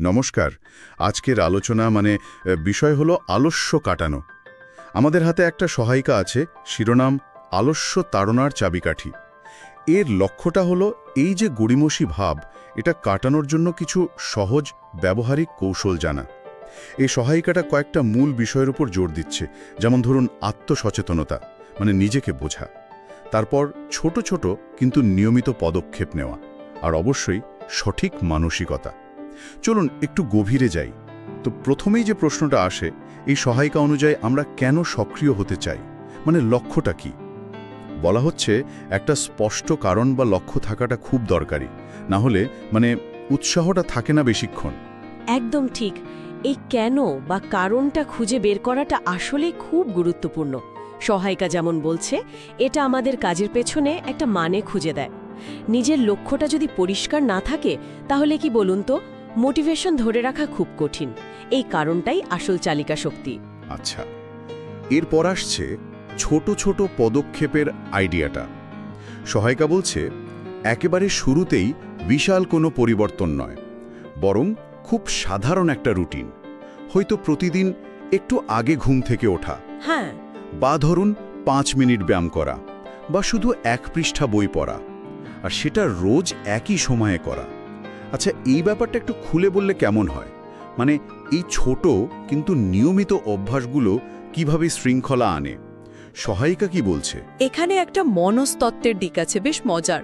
নমস্কার। আজকের আলোচনা বিষয় হলো আলস্য কাটানো। আমাদের হাতে একটা সহায়িকা আছে, শিরোনাম আলস্য তাড়নার চাবিকাঠি। এর লক্ষ্যটা হলো এই যে গড়িমসি ভাব, এটা কাটানোর জন্য কিছু সহজ ব্যবহারিক কৌশল জানা। এই সহায়িকাটা কয়েকটা মূল বিষয়ের উপর জোর দিচ্ছে, যেমন ধরুন আত্মসচেতনতা, নিজেকে বোঝা, তারপর ছোট ছোট কিন্তু নিয়মিত পদক্ষেপ নেওয়া, আর অবশ্যই সঠিক মানসিকতা। চলুন একটু গভীরে যাই। তো প্রথমেই যে প্রশ্নটা আসে, এই সহায়িকা অনুযায়ী আমরা কেন সক্রিয় হতে চাই, লক্ষ্যটা কি? বলা হচ্ছে একটা স্পষ্ট কারণ বা লক্ষ্য থাকাটা খুব দরকারি, না হলে উৎসাহটা থাকে না বেশিক্ষণ। একদম ঠিক। এই কেন বা কারণটা খুঁজে বের করাটা আসলেই খুব গুরুত্বপূর্ণ। সহায়িকা যেমন বলছে, এটা আমাদের কাজের পেছনে একটা মানে খুঁজে দেয়। নিজের লক্ষ্যটা যদি পরিষ্কার না থাকে, তাহলে কি বলুন তো, মোটিভেশন ধরে রাখা খুব কঠিন। এই কারণটাই আসল চালিকা শক্তি। আচ্ছা, এরপর আসছে ছোট ছোট পদক্ষেপের আইডিয়াটা। সহায়িকা বলছে একেবারে শুরুতেই বিশাল কোনো পরিবর্তন নয়, বরং খুব সাধারণ একটা রুটিন। হয়তো প্রতিদিন একটু আগে ঘুম থেকে ওঠা, হ্যাঁ, বা ধরুন 5 মিনিট ব্যায়াম করা, বা শুধু 1 পৃষ্ঠা বই পড়া, আর সেটা রোজ একই সময়ে করা। আচ্ছা, এই ব্যাপারটা একটু খুলে বললে কেমন হয়? এই ছোট কিন্তু নিয়মিত অভ্যাসগুলো কিভাবে শৃঙ্খলা আনে? সহায়িকা কি বলছে? এখানে একটা মনস্তত্ত্বের দিক আছে, বেশ মজার।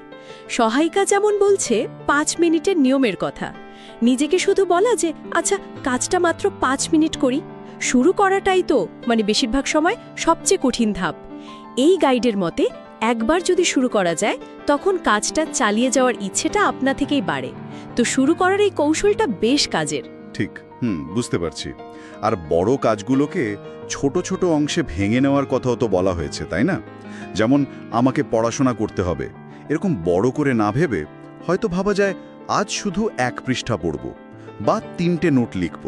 সহায়িকা যেমন বলছে 5 মিনিটের নিয়মের কথা, নিজেকে শুধু বলা যে আচ্ছা কাজটা মাত্র 5 মিনিট করি, শুরু করাটাই তো বেশিরভাগ সময় সবচেয়ে কঠিন ধাপ। এই গাইডের মতে একবার যদি শুরু করা যায়, তখন কাজটা চালিয়ে যাওয়ার ইচ্ছেটা আপনা থেকেই বাড়ে। তো শুরু করার এই কৌশলটা বেশ কাজের। ঠিক, বুঝতে পারছি। আর বড় কাজগুলোকে ছোট ছোট অংশে ভেঙে নেওয়ার কথাও তো বলা হয়েছে, তাই না? যেমন আমাকে পড়াশোনা করতে হবে, এরকম বড় করে না ভেবে হয়তো ভাবা যায় আজ শুধু 1 পৃষ্ঠা পড়ব বা 3টে নোট লিখব।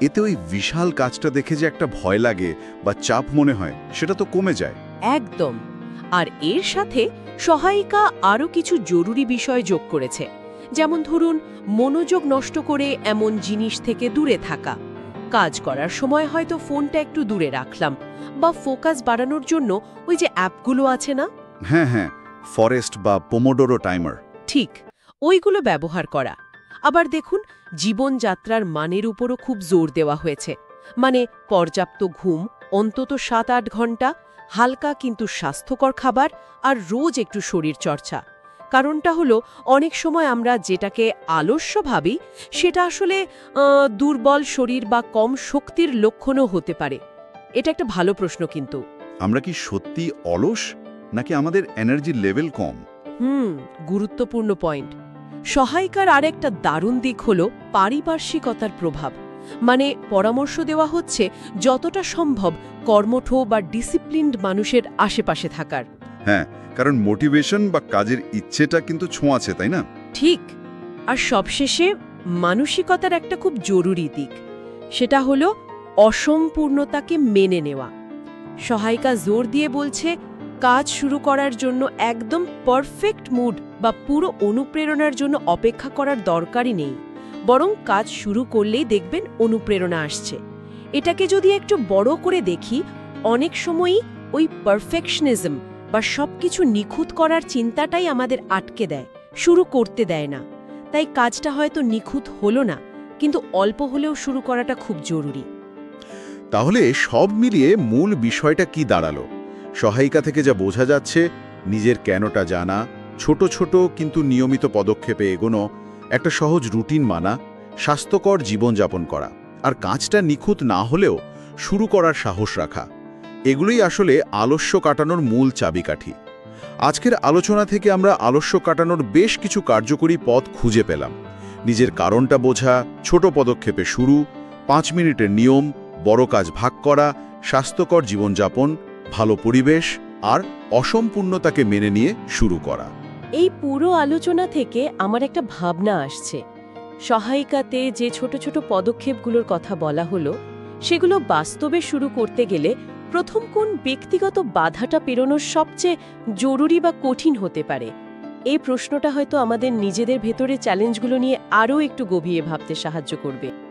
এতে ওই বিশাল কাজটা দেখে যে একটা ভয় লাগে বা চাপ মনে হয়, সেটা তো কমে যায়। একদম। আর এর সাথে সহায়িকা আরও কিছু জরুরি বিষয় যোগ করেছে, যেমন ধরুন মনোযোগ নষ্ট করে এমন জিনিস থেকে দূরে থাকা। কাজ করার সময় হয়তো ফোনটা একটু দূরে রাখলাম, বা ফোকাস বাড়ানোর জন্য ওই যে অ্যাপগুলো আছে না, হ্যাঁ, ফরেস্ট বা পোমোডোরো টাইমার, ঠিক ওইগুলো ব্যবহার করা। আবার দেখুন, জীবনযাত্রার মানের উপরও খুব জোর দেওয়া হয়েছে। পর্যাপ্ত ঘুম, অন্তত 7-8 ঘন্টা, হালকা কিন্তু স্বাস্থ্যকর খাবার, আর রোজ একটু শরীর চর্চা। কারণটা হলো অনেক সময় আমরা যেটাকে আলস্য ভাবি, সেটা আসলে দুর্বল শরীর বা কম শক্তির লক্ষণও হতে পারে। এটা একটা ভালো প্রশ্ন কিন্তু। আমরা কি সত্যি অলস, নাকি আমাদের এনার্জি লেভেল কম? গুরুত্বপূর্ণ পয়েন্ট। সহায়িকার আরেকটা দারুণ দিক হলো পারিপার্শ্বিকতার প্রভাব। পরামর্শ দেওয়া হচ্ছে যতটা সম্ভব কর্মঠ বা ডিসিপ্লিনড মানুষের আশেপাশে থাকার। হ্যাঁ, কারণ মোটিভেশন বা কাজের ইচ্ছেটা কিন্তু ছোঁয়াছে, তাই না? ঠিক। আর সবশেষে মানসিকতার একটা খুব জরুরি দিক, সেটা হলো অসম্পূর্ণতাকে মেনে নেওয়া। সহায়িকা জোর দিয়ে বলছে কাজ শুরু করার জন্য একদম পারফেক্ট মুড বা পুরো অনুপ্রেরণার জন্য অপেক্ষা করার দরকারই নেই, বরং কাজ শুরু করলেই দেখবেন অনুপ্রেরণা আসছে। এটাকে যদি একটু বড় করে দেখি, অনেক সময়ই ওই পারফেকশনিজম বা সবকিছু নিখুঁত করার চিন্তাটাই আমাদের আটকে দেয়, শুরু করতে দেয় না। তাই কাজটা হয়তো নিখুঁত হলো না, কিন্তু অল্প হলেও শুরু করাটা খুব জরুরি। তাহলে সব মিলিয়ে মূল বিষয়টা কি দাঁড়ালো? সহায়িকা থেকে যা বোঝা যাচ্ছে, নিজের কেনটা জানা, ছোট ছোট কিন্তু নিয়মিত পদক্ষেপে এগোনো, একটা সহজ রুটিন মানা, স্বাস্থ্যকর জীবনযাপন করা, আর কাজটা নিখুঁত না হলেও শুরু করার সাহস রাখা, এগুলোই আসলে আলস্য কাটানোর মূল চাবিকাঠি। আজকের আলোচনা থেকে আমরা আলস্য কাটানোর বেশ কিছু কার্যকরী পথ খুঁজে পেলাম। নিজের কারণটা বোঝা, ছোট পদক্ষেপে শুরু, 5 মিনিটের নিয়ম, বড় কাজ ভাগ করা, স্বাস্থ্যকর জীবনযাপন, ভালো পরিবেশ, আর অসম্পূর্ণতাকে মেনে নিয়ে শুরু করা। এই পুরো আলোচনা থেকে আমার একটা ভাবনা আসছে। সহায়িকাতে যে ছোট ছোট পদক্ষেপগুলোর কথা বলা হলো, সেগুলো বাস্তবে শুরু করতে গেলে প্রথম কোন ব্যক্তিগত বাধাটা পেরোনো সবচেয়ে জরুরি বা কঠিন হতে পারে? এই প্রশ্নটা হয়তো আমাদের নিজেদের ভেতরে চ্যালেঞ্জগুলো নিয়ে আরও একটু গভীরে ভাবতে সাহায্য করবে।